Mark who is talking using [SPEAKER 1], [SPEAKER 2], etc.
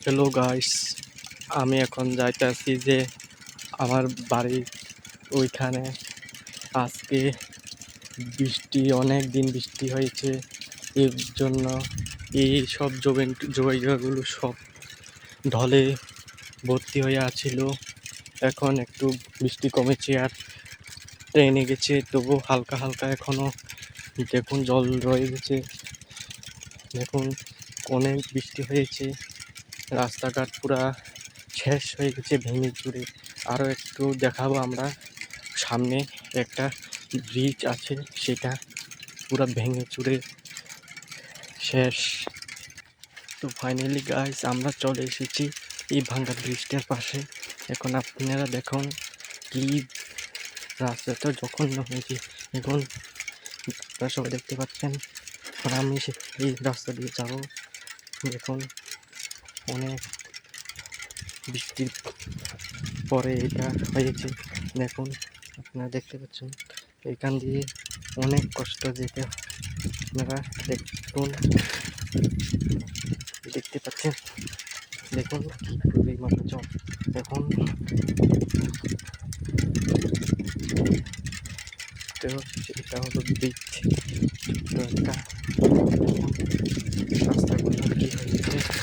[SPEAKER 1] Hello guys, আমি এখন যাইতেছি যে আমার বাড়ির ওইখানে। আজকে বৃষ্টি, অনেক দিন বৃষ্টি হয়েছে, এর জন্য এই সব জায়গাগুলো সব ঢলে ভর্তি হয়ে আছিল। এখন একটু বৃষ্টি কমেছে আর ট্রেনে গেছে, তবু হালকা হালকা এখনো দেখুন জল রয়ে গেছে। দেখুন অনেক বৃষ্টি হয়েছে, রাস্তাঘাট পুরা শেষ হয়ে গেছে ভেঙে চুরে। আরও একটু দেখাবো আমরা, সামনে একটা ব্রিজ আছে, সেটা পুরা ভেঙে চুরে শেষ। তো ফাইনালি গাইস, আমরা চলে এসেছি এই ভাঙ্গা ব্রিজটার পাশে। এখন আপনারা দেখুন কি রাস্তাটা জঘন্য হয়েছে। এখন আপনারা সবাই দেখতে পাচ্ছেন, আর আমি এই রাস্তা দিয়ে যাবো। দেখুন অনেক বৃষ্টির পরে এটা হয়েছে। দেখুন আপনারা দেখতে পাচ্ছেন, এখান দিয়ে অনেক কষ্ট যেতে হয়। আপনারা দেখুন, দেখতে পাচ্ছেন, দেখুন কি পরিমাণ জল। এখন এটা হলো ব্রিজ, ছোট্ট একটা। রাস্তাগুলো কি হয়েছে